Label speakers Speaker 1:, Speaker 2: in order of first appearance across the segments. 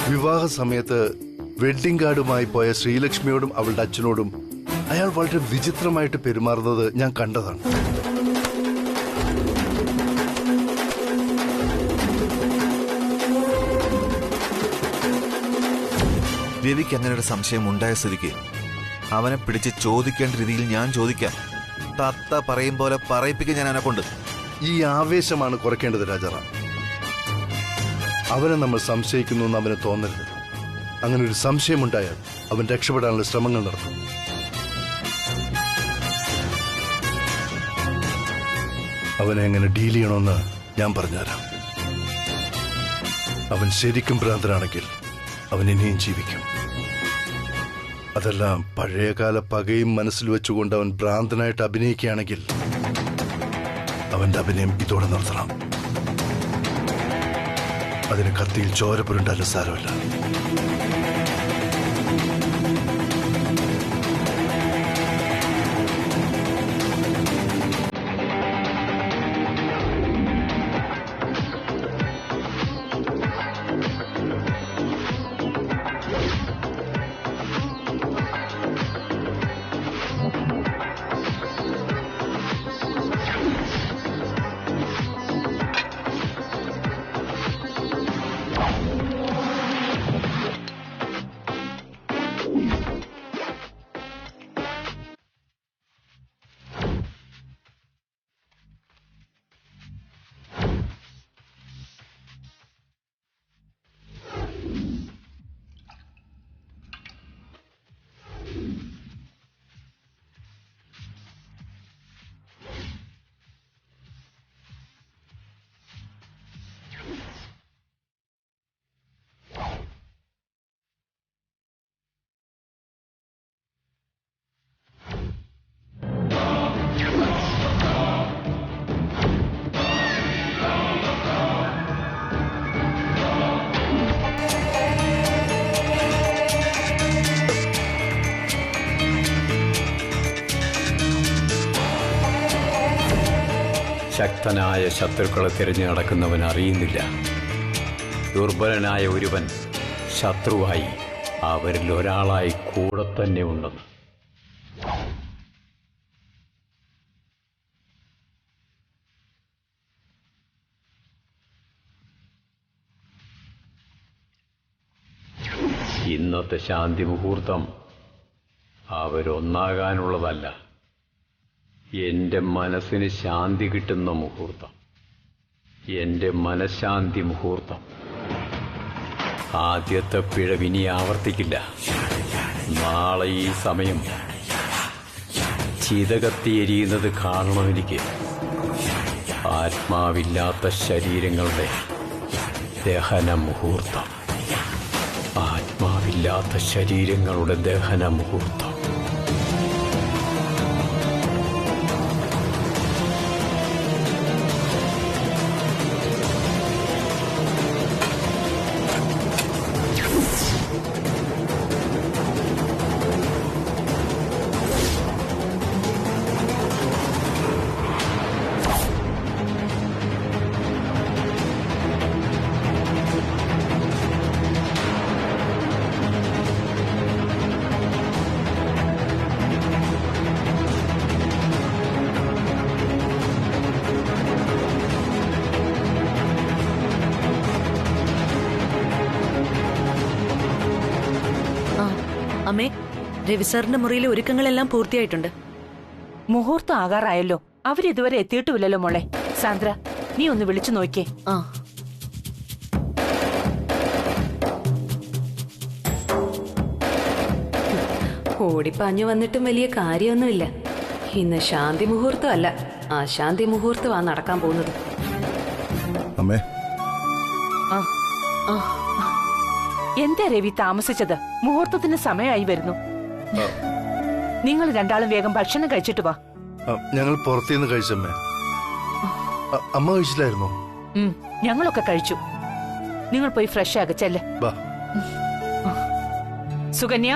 Speaker 1: വിവാഹ സമയത്ത് വെഡ്ഡിംഗ് കാർഡുമായി പോയ ശ്രീലക്ഷ്മിയോടും അവളുടെ അച്ഛനോടും അയാൾ വളരെ വിചിത്രമായിട്ട് പെരുമാറുന്നത് ഞാൻ കണ്ടതാണ്.
Speaker 2: രവിക്ക് അങ്ങനെ ഒരു സംശയം ഉണ്ടായ സ്ഥിതിക്ക് അവനെ പിടിച്ച് ചോദിക്കേണ്ട രീതിയിൽ ഞാൻ ചോദിക്കാം. തത്ത പറയും പോലെ പറയിപ്പിക്കാൻ ഞാൻ അവനെ കൊണ്ട്.
Speaker 1: ഈ ആവേശമാണ് കുറയ്ക്കേണ്ടത് രാജാറാം. അവനെ നമ്മൾ സംശയിക്കുന്നു എന്ന് അവന് തോന്നരുത്. അങ്ങനെ ഒരു സംശയമുണ്ടായാൽ അവൻ രക്ഷപ്പെടാനുള്ള ശ്രമങ്ങൾ നടത്തും. അവനെ എങ്ങനെ ഡീൽ ചെയ്യണമെന്ന് ഞാൻ പറഞ്ഞുതരാം. അവൻ ശരിക്കും ഭ്രാന്തനാണെങ്കിൽ അവൻ ഇനിയും ജീവിക്കും. അതെല്ലാം പഴയകാല പകയും മനസ്സിൽ വെച്ചുകൊണ്ട് അവൻ ഭ്രാന്തനായിട്ട് അഭിനയിക്കുകയാണെങ്കിൽ അവന്റെ അഭിനയം ഇതോടെ നിർത്തണം. അതിന് കത്തിയിൽ ചോര പുരണ്ടാലും സാരമില്ല.
Speaker 3: ശക്തനായ ശത്രുക്കളെ തിരഞ്ഞു നടക്കുന്നവൻ അറിയുന്നില്ല. ദുർബലനായ ഒരുവൻ ശത്രുവായി അവരിൽ ഒരാളായി കൂടെ തന്നെ ഉണ്ടെന്ന്. ഇന്നത്തെ ശാന്തി മുഹൂർത്തം അവരൊന്നാകാനുള്ളതല്ല, എൻ്റെ മനസ്സിന് ശാന്തി കിട്ടുന്ന മുഹൂർത്തം, എൻ്റെ മനഃശാന്തി മുഹൂർത്തം. ആദ്യത്തെ പിഴവിനി ആവർത്തിക്കില്ല. നാളെ ഈ സമയം ചിതകത്തി എരിയുന്നത് കാണണമെനിക്ക്. ആത്മാവില്ലാത്ത ശരീരങ്ങളുടെ ദഹന മുഹൂർത്തം, ആത്മാവില്ലാത്ത ശരീരങ്ങളുടെ ദഹന മുഹൂർത്തം.
Speaker 4: അമ്മേ, രവിസാറിന്റെ മുറിയിലെ ഒരുക്കങ്ങളെല്ലാം പൂർത്തിയായിട്ടുണ്ട്.
Speaker 5: മുഹൂർത്തം ആകാറായല്ലോ. അവരിതുവരെ എത്തിയിട്ടുമില്ലല്ലോ മോളെ. സാന്ദ്ര, നീ ഒന്ന് വിളിച്ചു നോക്കിയേ.
Speaker 4: ആ,
Speaker 6: ഓടിപ്പാഞ്ഞു വന്നിട്ടും വലിയ കാര്യമൊന്നുമില്ല. ഇന്ന് ശാന്തി മുഹൂർത്തം അല്ല, അശാന്തി മുഹൂർത്തമാണ് നടക്കാൻ പോകുന്നത്.
Speaker 1: അമ്മേ,
Speaker 5: എന്താ രവി താമസിച്ചത്? മുഹൂർത്തത്തിന് സമയമായി വരുന്നു. നിങ്ങൾ രണ്ടാളും വേഗം ഭക്ഷണം കഴിച്ചിട്ട് വാ.
Speaker 1: ഞങ്ങൾ പുറത്തുനിന്ന് കഴിച്ചമ്മേ. അമ്മ കഴിച്ചില്ലായിരുന്നോ?
Speaker 5: ഞങ്ങളൊക്കെ കഴിച്ചു. നിങ്ങൾ പോയി ഫ്രഷ് ആകച്ചല്ലേ. സുകന്യ,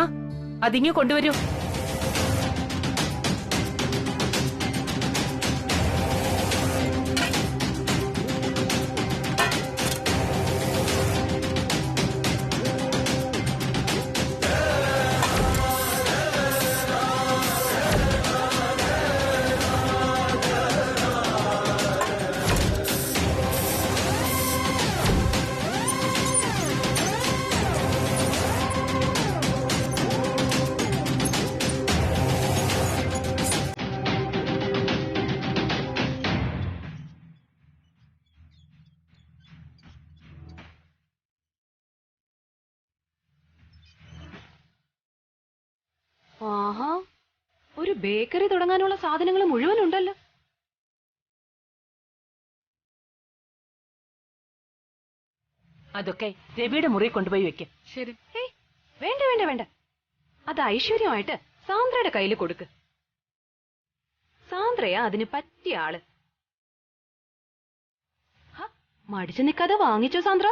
Speaker 5: അതിങ്ങ് കൊണ്ടുവരൂ.
Speaker 6: ഒരു ബേക്കറി തുടങ്ങാനുള്ള സാധനങ്ങൾ മുഴുവൻ ഉണ്ടല്ലോ.
Speaker 5: അതൊക്കെ രവിയുടെ മുറി കൊണ്ടുപോയി വെക്ക്.
Speaker 6: ശരി. വേണ്ട വേണ്ട വേണ്ട, അത് ഐശ്വര്യമായിട്ട് സാന്ദ്രയുടെ കയ്യിൽ കൊടുക്ക്. സാന്ദ്രയാ അതിന് പറ്റിയ ആള്. മടിച്ചു നിൽക്കാതെ വാങ്ങിച്ചോ സാന്ദ്ര.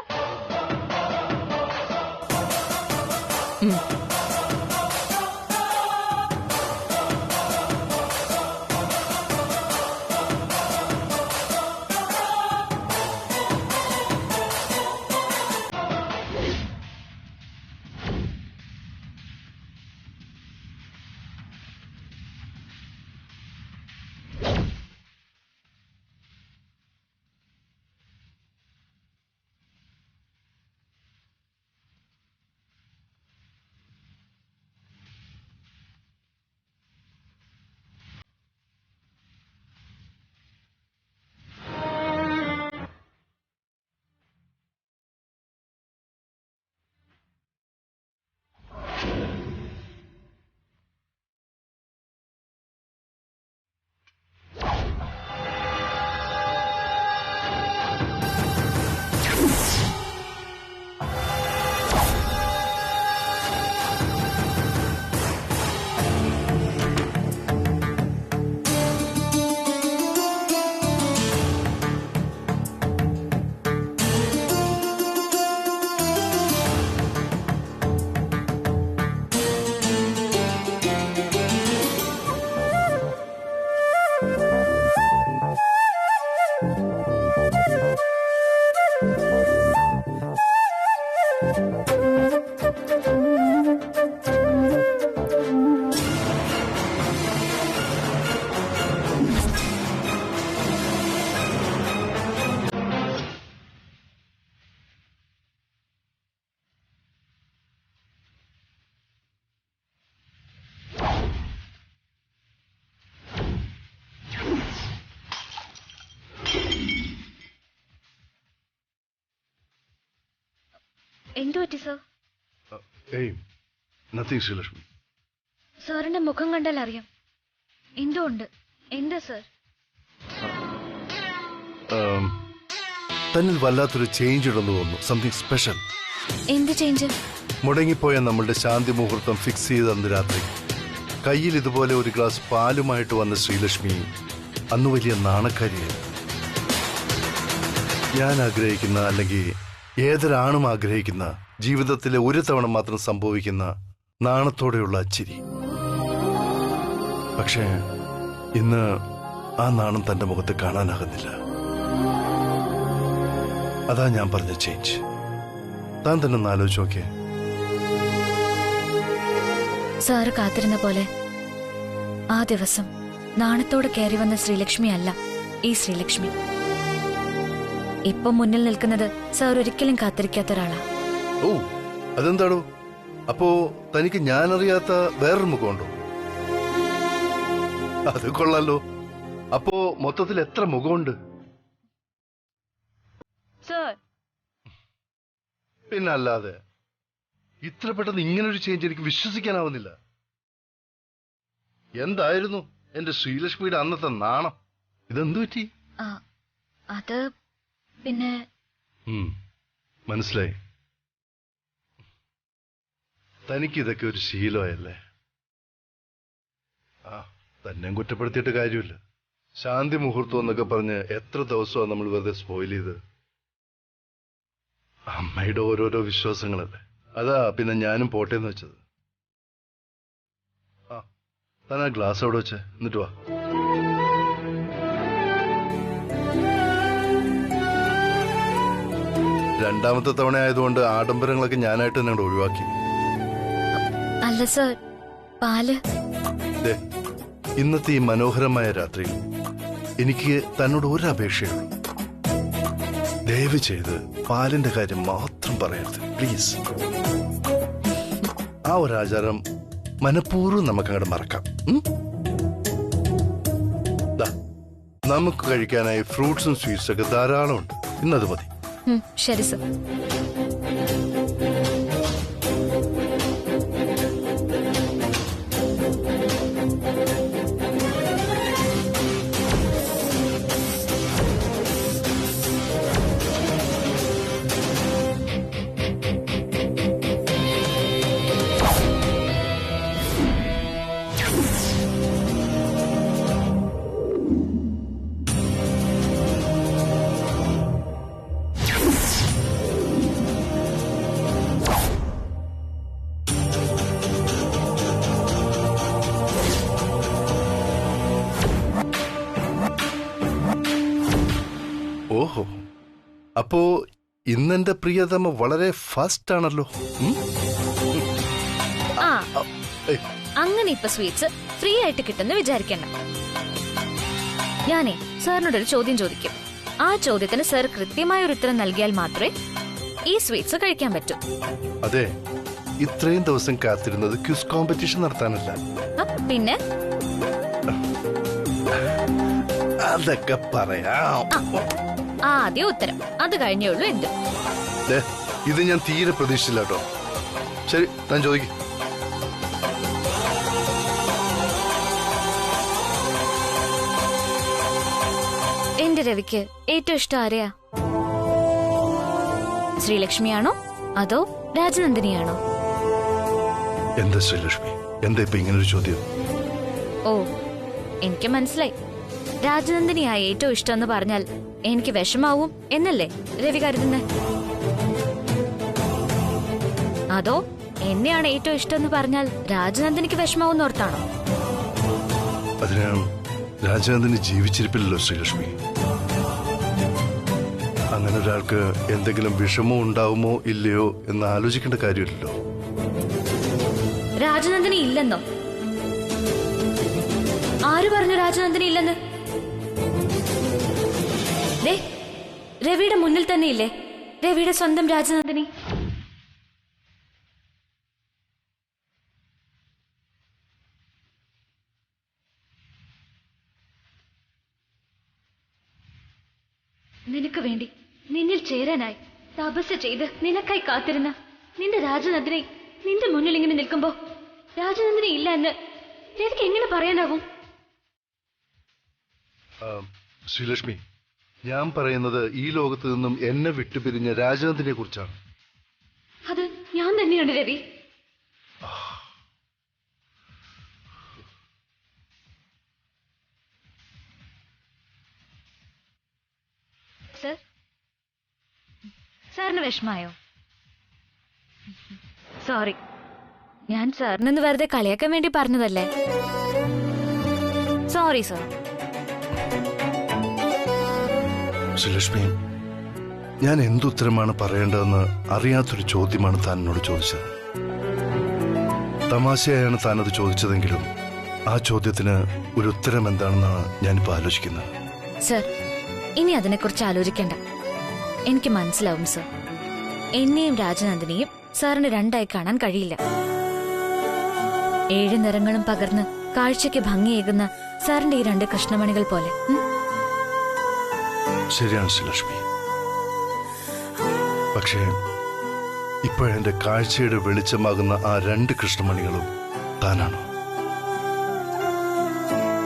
Speaker 7: എന്തു പറ്റി സർ?
Speaker 1: നത്തിങ് ശ്രീലക്ഷ്മി.
Speaker 7: സാറിന്റെ മുഖം കണ്ടാൽ അറിയാം എന്തോ ഉണ്ട്. എന്താ സർ?
Speaker 1: തന്നിൽ വല്ലാത്തൊരു ചേഞ്ച് ഉണ്ടെന്ന് തോന്നുന്നു. Something special.
Speaker 7: എന്ത് ചേഞ്ച്?
Speaker 1: മുടങ്ങിപ്പോയ നമ്മളുടെ ശാന്തി മുഹൂർത്തം ഫിക്സ് ചെയ്ത് അന്ന് രാത്രി കയ്യിൽ ഇതുപോലെ ഒരു ഗ്ലാസ് പാലുമായിട്ട് വന്ന ശ്രീലക്ഷ്മി അന്ന് വലിയ നാണക്കാരിയായിരുന്നു. ഞാൻ ആഗ്രഹിക്കുന്ന, അല്ലെങ്കിൽ ഏതൊരാണും ആഗ്രഹിക്കുന്ന, ജീവിതത്തിലെ ഒരു തവണ മാത്രം സംഭവിക്കുന്ന നാണത്തോടെയുള്ള ചിരി. പക്ഷേ ഇന്ന് ആ നാണം തന്റെ മുഖത്ത് കാണാനാകുന്നില്ല. അതാ ഞാൻ പറഞ്ഞ ചേഞ്ച്. താൻ തന്നെ ഒന്ന് ആലോചിച്ച് നോക്കിയേ.
Speaker 7: സാറ് കാത്തിരുന്ന പോലെ ആ ദിവസം നാണത്തോടെ കയറി വന്ന ശ്രീലക്ഷ്മി അല്ല ഈ ശ്രീലക്ഷ്മി. ഇപ്പൊ മുന്നിൽ നിൽക്കുന്നത് സാർ ഒരിക്കലും കാത്തിരിക്കാത്ത ഒരാളാ.
Speaker 1: ഓ, അതെന്താടോ? അപ്പോ തനിക്ക് ഞാനറിയാത്ത വേറൊരു മുഖമുണ്ടോ? അത് കൊള്ളാലോ. അപ്പോ മൊത്തത്തിൽ എത്ര മുഖമുണ്ട്? പിന്നല്ലാതെ. ഇത്ര പെട്ടെന്ന് ഇങ്ങനൊരു ചേഞ്ച് എനിക്ക് വിശ്വസിക്കാനാവുന്നില്ല. എന്തായിരുന്നു എന്റെ ശ്രീലക്ഷ്മിയുടെ അന്നത്തെ നാണം? ഇതെന്തു പറ്റി?
Speaker 7: അത് പിന്നെ
Speaker 1: മനസ്സിലായി. തനിക്കിതൊക്കെ ഒരു ശീലമായല്ലേ. തന്നെ കുറ്റപ്പെടുത്തിയിട്ട് കാര്യമില്ല. ശാന്തി മുഹൂർത്തം എന്നൊക്കെ പറഞ്ഞ് എത്ര ദിവസമാണ് നമ്മൾ വെറുതെ സ്പോയിൽ ചെയ്ത്. അമ്മയുടെ ഓരോരോ വിശ്വാസങ്ങളല്ലേ. അതാ പിന്നെ ഞാനും പോട്ടേന്ന് വെച്ചത്. താൻ ആ ഗ്ലാസ് അവിടെ വെച്ചേ, എന്നിട്ട് വാ. രണ്ടാമത്തെ തവണ ആയതുകൊണ്ട് ആഡംബരങ്ങളൊക്കെ ഞാനായിട്ട് തന്നെ അങ്ങോട്ട് ഒഴിവാക്കി.
Speaker 7: അല്ല സർ, പാല്.
Speaker 1: ഇന്നത്തെ ഈ മനോഹരമായ രാത്രിയിൽ എനിക്ക് തന്നോട് ഒരു അപേക്ഷയുള്ളൂ. ദയവ് ചെയ്ത് പാലിന്റെ കാര്യം മാത്രം പറയരുത്, പ്ലീസ്. ആ ഒരു ആചാരം മനഃപൂർവ്വം നമുക്കങ്ങോട്ട് മറക്കാം. നമുക്ക് കഴിക്കാനായി ഫ്രൂട്ട്സും സ്വീറ്റ്സും ഒക്കെ ധാരാളം ഉണ്ട്. ഇന്നത് മതി.
Speaker 7: ശരി സർ.
Speaker 1: അപ്പോ ഇന്നെന്റെ പ്രിയതമ വളരെ ഫാസ്റ്റ് ആണല്ലോ.
Speaker 7: ആ
Speaker 1: ഏയ്,
Speaker 7: അങ്ങനെ ഇപ്പൊ സ്വീറ്റ്സ് ഫ്രീ ആയിട്ട് കിട്ടുന്ന വിചാരിക്കണ്ട. ഞാനേ സാറിനോടൊരു ചോദ്യം ചോദിക്കും. ആ ചോദ്യത്തിന് സാർ കൃത്യമായ ഒരു ഉത്തരം നൽകിയാൽ മാത്രമേ ഈ സ്വീറ്റ്സ് കഴിക്കാൻ പറ്റൂ.
Speaker 1: അതെ, ഇത്രയും ദിവസം കാത്തിരുന്നത് ക്യൂസ് കോമ്പറ്റീഷൻ നടത്താനല്ല.
Speaker 7: പിന്നെ
Speaker 1: അതൊക്കെ പറയാം.
Speaker 7: ആദ്യ ഉത്തരം, അത് കഴിഞ്ഞേ ഉള്ളൂ എന്ത്.
Speaker 1: ദേ, ഇത് ഞാൻ തീരെ പ്രതീക്ഷിച്ചില്ല കേട്ടോ. ശരി, താൻ ചോദിക്കും.
Speaker 7: എന്റെ രവിക്ക് ഏറ്റവും ഇഷ്ടം ആരെയാ? ശ്രീലക്ഷ്മിയാണോ അതോ രാജനന്ദിനിയാണോ?
Speaker 1: എന്താ ശ്രീലക്ഷ്മി, എന്താ ഇപ്പൊ ഇങ്ങനൊരു ചോദ്യം?
Speaker 7: ഓ, എനിക്ക് മനസ്സിലായി. രാജനന്ദിനിയായ ഏറ്റവും ഇഷ്ടം എന്ന് പറഞ്ഞാൽ എനിക്ക് വിഷമാവും എന്നല്ലേ രവി കരുതുന്നേ? അതോ എന്നെയാണ് ഏറ്റവും ഇഷ്ടം എന്ന് പറഞ്ഞാൽ രാജനന്ദിനിക്ക് വിഷമാവും ഓർത്താണോ?
Speaker 1: അതിന് രാജനന്ദിനി ജീവിച്ചിരിപ്പില്ലല്ലോ ശ്രീലക്ഷ്മി. അങ്ങനെ ഒരാൾക്ക് എന്തെങ്കിലും വിഷമോ ഉണ്ടാവുമോ ഇല്ലയോ എന്ന് ആലോചിക്കേണ്ട കാര്യമില്ലല്ലോ.
Speaker 7: രാജനന്ദിനി ഇല്ലെന്നോ? ആര് പറഞ്ഞു രാജനന്ദിനി ഇല്ലെന്ന്? ദേ, രവിയുടെ മുന്നിൽ തന്നെ ഇല്ലേ രവിയുടെ സ്വന്തം രാജനന്ദിനി. നിനക്ക് വേണ്ടി നിന്നിൽ ചേരാനായി തപസ് ചെയ്ത് നിനക്കായി കാത്തിരുന്ന നിന്റെ രാജനന്ദിനി നിന്റെ മുന്നിൽ ഇങ്ങനെ നിൽക്കുമ്പോ രാജനന്ദിനി ഇല്ല എന്ന് രവിക്ക് എങ്ങനെ പറയാനാവും?
Speaker 1: ശ്രീലക്ഷ്മി, ഞാൻ പറയുന്നത് ഈ ലോകത്ത് നിന്നും എന്നെ വിട്ടുപിരിഞ്ഞ രാജനന്ദിനെ കുറിച്ചാണ്.
Speaker 7: അത് ഞാൻ തന്നെയാണ് രവി. സർ, സാറിന് വിഷമായോ? സോറി, ഞാൻ സാറിനൊന്ന് വെറുതെ കളിയാക്കാൻ വേണ്ടി പറഞ്ഞതല്ലേ. Sorry sir.
Speaker 1: ശ്രീലക്ഷ്മി, ഞാൻ എന്തുത്തരമാണ് പറയേണ്ടതെന്ന് അറിയാത്തൊരു ചോദ്യമാണ് താൻ എന്നോട് ചോദിച്ചത്. തമാശയായാണ് താനത് ചോദിച്ചതെങ്കിലും ആ ചോദ്യത്തിന് ഒരു ഉത്തരം എന്താണെന്നാണ് ഞാനിപ്പോൾ ആലോചിക്കുന്നത്.
Speaker 7: സർ, ഇനി അതിനെക്കുറിച്ച് ആലോചിക്കണ്ട. എനിക്ക് മനസ്സിലാവും സർ. എന്നെയും രാജനന്ദിനിയും സാറിന് രണ്ടായി കാണാൻ കഴിയില്ല. 7 നിറങ്ങളും പകർന്ന് കാഴ്ചയ്ക്ക് ഭംഗിയേകുന്ന സാറിന്റെ ഈ 2 കൃഷ്ണമണികൾ പോലെ.
Speaker 1: ശരിയാണ് ശ്രീലക്ഷ്മി. പക്ഷേ ഇപ്പോഴെന്റെ കാഴ്ചയുടെ വെളിച്ചമാകുന്ന ആ 2 കൃഷ്ണമണികളും താനാണോ?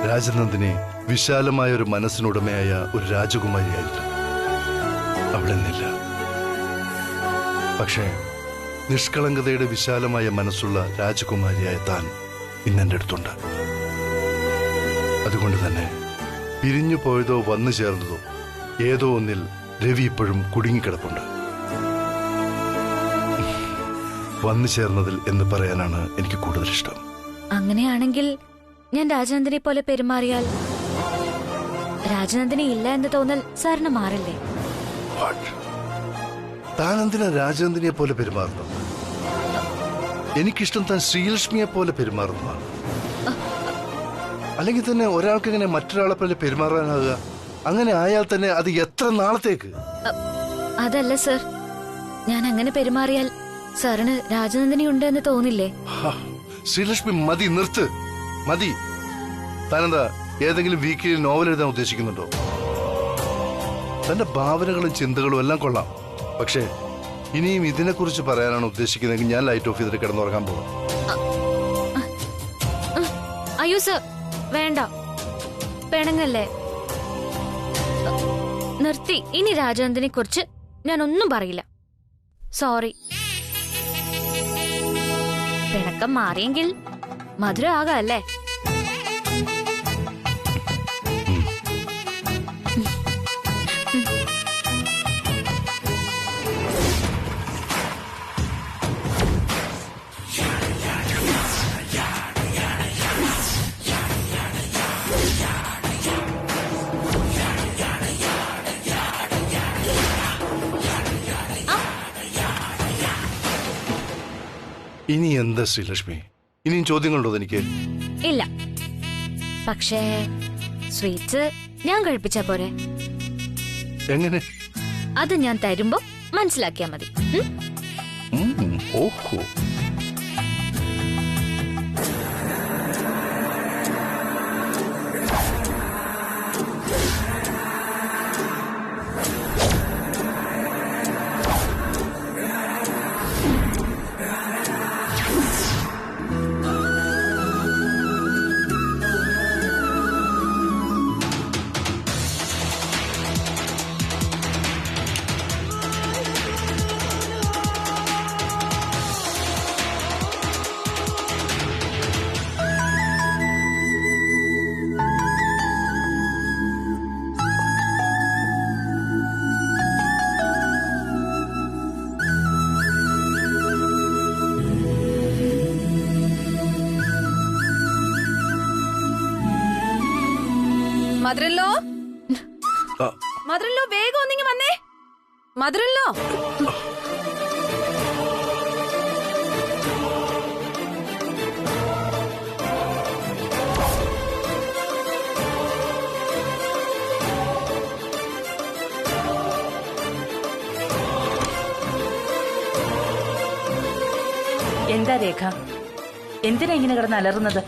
Speaker 1: രാജനന്ദിനി വിശാലമായ ഒരു മനസ്സിനുടമയായ ഒരു രാജകുമാരിയായിരുന്നു. അവിടെ നിന്നില്ല. പക്ഷേ നിഷ്കളങ്കതയുടെ വിശാലമായ മനസ്സുള്ള രാജകുമാരിയായ താൻ ഇന്നെന്റെ അടുത്തുണ്ട്. അതുകൊണ്ട് തന്നെ പിരിഞ്ഞു പോയതോ വന്നു ചേർന്നതോ ഏതോ ഒന്നിൽ രവി ഇപ്പോഴും കുടുങ്ങിക്കിടപ്പുണ്ട്. വന്നു ചേർന്നതിൽ എന്ന് പറയാനാണ് എനിക്ക് കൂടുതൽ ഇഷ്ടം.
Speaker 7: അങ്ങനെയാണെങ്കിൽ ഞാൻ രാജനന്ദിനെ പോലെ പെരുമാറിയാൽ രാജനന്ദിനി ഇല്ല എന്ന് തോന്നൽ സാറിന് മാറില്ലേ?
Speaker 1: താൻ എന്തിനാ രാജനന്ദിനിയെ പോലെ പെരുമാറുന്നു? എനിക്കിഷ്ടം താൻ ശ്രീലക്ഷ്മിയെ പോലെ പെരുമാറുന്നതാണ്. അല്ലെങ്കിൽ തന്നെ ഒരാൾക്ക് എങ്ങനെ മറ്റൊരാളെ പോലെ പെരുമാറാനാകുക? അങ്ങനെ ആയാൽ തന്നെ അത് എത്ര നാളത്തേക്ക്?
Speaker 7: അതല്ല സർ, ഞാൻ അങ്ങനെ പെരുമാറിയാൽ സാറിന് രാജനന്ദിനി ഉണ്ട് എന്ന് തോന്നില്ലേ?
Speaker 1: ശ്രീലക്ഷ്മി, മതി, നിർത്ത്, മതി. താനെന്താ ഏതെങ്കിലും വീക്കിലി നോവൽ എഴുതാൻ ഉദ്ദേശിക്കുന്നുണ്ടോ? തന്റെ ഭാവനകളും ചിന്തകളും എല്ലാം കൊള്ളാം. പക്ഷേ ഇനിയും ഇതിനെക്കുറിച്ച് പറയാനാണ് ഉദ്ദേശിക്കുന്നതെങ്കിൽ ഞാൻ ലൈറ്റ് ഓഫ് ചെയ്തിട്ട് കിടന്നുറങ്ങാൻ പോകും.
Speaker 7: അയ്യോ സർ, വേണ്ട, പെണങ്ങല്ലേ. നിർത്തി. ഇനി രാജനന്ദിനെ കുറിച്ച് ഞാൻ ഒന്നും പറയില്ല. സോറി. പിണക്കം മാറിയെങ്കിൽ മധുരം ആകാല്ലേ?
Speaker 1: ഇനി എന്താ ശ്രീലക്ഷ്മി? ഇനിയും ചോദ്യങ്ങളുണ്ടോ എനിക്ക്?
Speaker 7: ഇല്ല, പക്ഷേ സ്വീറ്റ്സ് ഞാൻ കഴിപ്പിച്ചാ പോരെ?
Speaker 1: എങ്ങനെ?
Speaker 7: അത് ഞാൻ തരുമ്പോ മനസ്സിലാക്കിയാ മതി.
Speaker 1: ഓഹോ.
Speaker 6: മദറിലോ, മദറിലോ, വേഗം ഒന്നിങ്ങി വന്നേ. മദറിലോ,
Speaker 5: എന്താ രേഖ, എന്തിനാ ഇങ്ങനെ കിടന്ന് അലറുന്നത്?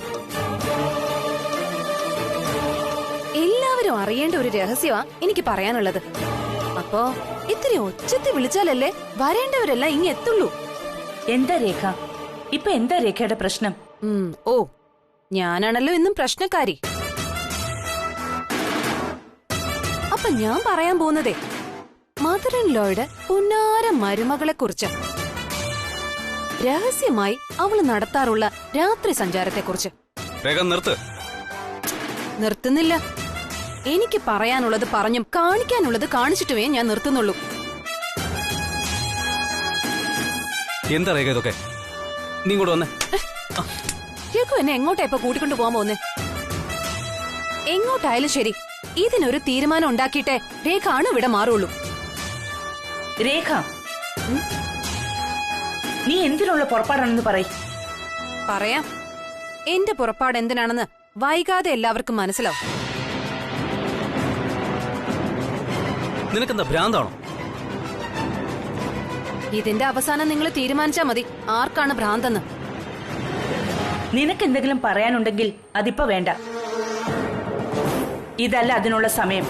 Speaker 6: എല്ലാവരും അറിയേണ്ട ഒരു രഹസ്യമാ എനിക്ക് പറയാനുള്ളത്. അപ്പോ ഇത്തിരി ഒച്ചത്തി വിളിച്ചാലല്ലേ വരേണ്ടവരെല്ലാം ഇങ്ങ് എത്തുള്ളൂ.
Speaker 5: എന്താ രേഖ, ഇപ്പൊ എന്താ രേഖയുടെ പ്രശ്നം?
Speaker 6: ഓ, ഞാനാണല്ലോ ഇന്നും പ്രശ്നക്കാരി. അപ്പൊ ഞാൻ പറയാൻ പോകുന്നതേ മദർ-ഇൻ-ലോയുടെ പുന്നാര മരുമകളെ കുറിച്ച്, രഹസ്യമായി അവള് നടത്താറുള്ള രാത്രി സഞ്ചാരത്തെ കുറിച്ച്. നിർത്തുന്നില്ല. എനിക്ക് പറയാനുള്ളത് പറഞ്ഞും കാണിക്കാനുള്ളത് കാണിച്ചിട്ടുമേ ഞാൻ നിർത്തുന്നുള്ളൂ.
Speaker 8: എന്താ രേഖ ഇതൊക്കെ? നീ ഇങ്ങോട്ട് വന്നേ.
Speaker 6: രഘു എന്നെ എങ്ങോട്ടാ ഇപ്പൊ കൂട്ടിക്കൊണ്ടു പോകാൻ പോകുന്നേ? എങ്ങോട്ടായാലും ശരി, ഇതിനൊരു തീരുമാനം ഉണ്ടാക്കിയിട്ടേ രേഖ ആണ് ഇവിടെ മാറുള്ളൂ.
Speaker 5: രേഖ, നീ എന്തിനുള്ള പുറപ്പാടാണെന്ന്
Speaker 6: പറയാം. എന്റെ പുറപ്പാട് എന്തിനാണെന്ന് വൈകാതെ എല്ലാവർക്കും മനസ്സിലാവും.
Speaker 8: നിനക്കെന്താ ഭ്രാന്താണോ?
Speaker 6: ഇതിന്റെ അവസാനം നിങ്ങൾ തീരുമാനിച്ചാ മതി ആർക്കാണ് ഭ്രാന്തെന്ന്.
Speaker 5: നിനക്ക് എന്തെങ്കിലും പറയാനുണ്ടെങ്കിൽ അതിപ്പോ വേണ്ട. ഇതല്ല അതിനുള്ള സമയം.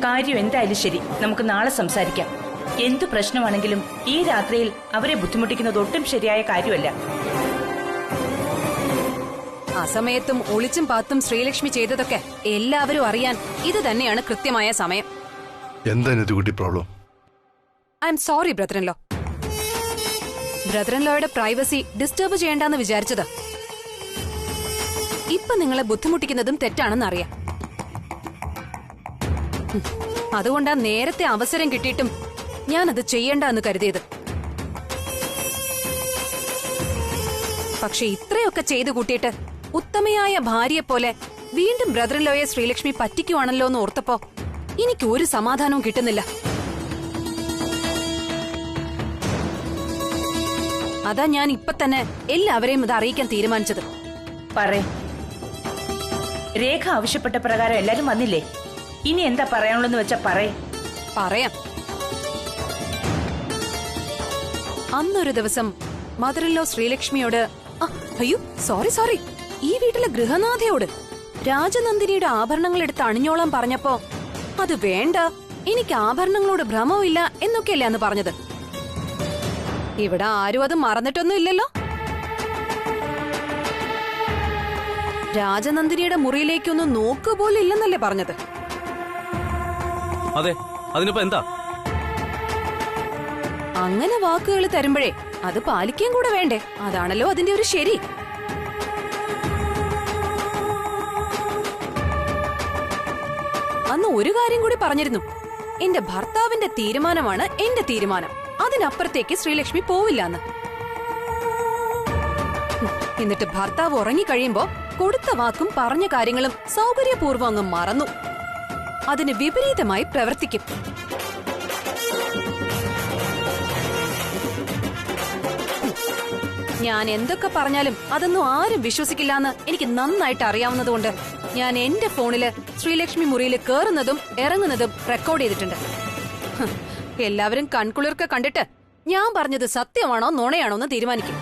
Speaker 5: കാര്യം എന്തായാലും ശരി, നമുക്ക് നാളെ സംസാരിക്കാം. എന്തു പ്രശ്നമാണെങ്കിലും ഈ രാത്രിയിൽ അവരെ ബുദ്ധിമുട്ടിക്കുന്നത് ഒട്ടും ശരിയായ കാര്യമല്ല.
Speaker 6: ആ സമയത്തും ഒളിച്ചും പാത്തും ശ്രീലക്ഷ്മി ചെയ്തതൊക്കെ എല്ലാവരും അറിയാൻ ഇത് തന്നെയാണ് കൃത്യമായ സമയം.
Speaker 1: എന്താണ് ഇത് കുട്ടി problem?
Speaker 6: I'm sorry brother in law. ബ്രദർ-ഇൻ-ലോയുടെ പ്രൈവസി ഡിസ്റ്റർബ് ചെയ്യേണ്ടെന്ന് വിചാരിച്ചത്. ഇപ്പൊ നിങ്ങളെ ബുദ്ധിമുട്ടിക്കുന്നതും തെറ്റാണെന്ന് അറിയാം. അതുകൊണ്ടാ നേരത്തെ അവസരം കിട്ടിയിട്ടും ഞാനത് ചെയ്യണ്ട എന്ന് കരുതിയത്. പക്ഷെ ഇത്രയൊക്കെ ചെയ്തു കൂട്ടിയിട്ട് ഉത്തമയായ ഭാര്യയെപ്പോലെ വീണ്ടും ബ്രദർ-ഇൻ-ലോയെ ശ്രീലക്ഷ്മി പറ്റിക്കുവാണല്ലോ എന്ന് ഓർത്തപ്പോ എനിക്ക് ഒരു സമാധാനവും കിട്ടുന്നില്ല. അതാ ഞാൻ ഇപ്പൊ തന്നെ എല്ലാവരെയും ഇത് അറിയിക്കാൻ തീരുമാനിച്ചത്.
Speaker 5: രേഖ ആവശ്യപ്പെട്ട പ്രകാരം എല്ലാരും വന്നില്ലേ? ഇനി എന്താ പറയാനുള്ളതെന്ന് വെച്ചാ
Speaker 6: പറയാം. അന്നൊരു ദിവസം മദർ-ഇൻ-ലോ ശ്രീലക്ഷ്മിയോട്, അയ്യോ സോറി, ഈ വീട്ടിലെ ഗൃഹനാഥയോട് രാജനന്ദിനിയുടെ ആഭരണങ്ങൾ എടുത്ത് അണിഞ്ഞോളാൻ പറഞ്ഞപ്പോ അത് വേണ്ട, എനിക്ക് ആഭരണങ്ങളോട് ഭ്രമമില്ല എന്നൊക്കെയല്ലേ അന്ന് പറഞ്ഞത്. ഇവിടെ ആരും അത് മറന്നിട്ടൊന്നും ഇല്ലല്ലോ. രാജനന്ദിനിയുടെ മുറിയിലേക്കൊന്നും നോക്കുപോലും ഇല്ലെന്നല്ലേ പറഞ്ഞത്.
Speaker 8: അതെ, അതിനിപ്പോ എന്താ?
Speaker 6: അങ്ങനെ വാക്കുകൾ തരുമ്പോഴേ അത് പാലിക്കാൻ കൂടെ വേണ്ടേ? അതാണല്ലോ അതിന്റെ ഒരു ശരി. അന്ന് ഒരു കാര്യം കൂടി പറഞ്ഞിരുന്നു, എന്റെ ഭർത്താവിന്റെ തീരുമാനമാണ് എന്റെ തീരുമാനം, അതിനപ്പുറത്തേക്ക് ശ്രീലക്ഷ്മി പോവില്ലാന്ന്. എന്നിട്ട് ഭർത്താവ് ഉറങ്ങിക്കഴിയുമ്പോ കൊടുത്ത വാക്കും പറഞ്ഞ കാര്യങ്ങളും സൗകര്യപൂർവ്വം അങ്ങ് മറന്നു. അതിന് വിപരീതമായി പ്രവർത്തിക്കും. ഞാൻ എന്തൊക്കെ പറഞ്ഞാലും അതൊന്നും ആരും വിശ്വസിക്കില്ലാന്ന് എനിക്ക് നന്നായിട്ട് അറിയാവുന്നതുകൊണ്ട് ഞാൻ എന്റെ ഫോണില് ശ്രീലക്ഷ്മി മുറിയിൽ കേറുന്നതും ഇറങ്ങുന്നതും റെക്കോർഡ് ചെയ്തിട്ടുണ്ട്. എല്ലാവരും കൺകുളിർക്കെ കണ്ടിട്ട് ഞാൻ പറഞ്ഞത് സത്യമാണോ നുണയാണോ എന്ന് തീരുമാനിക്കും.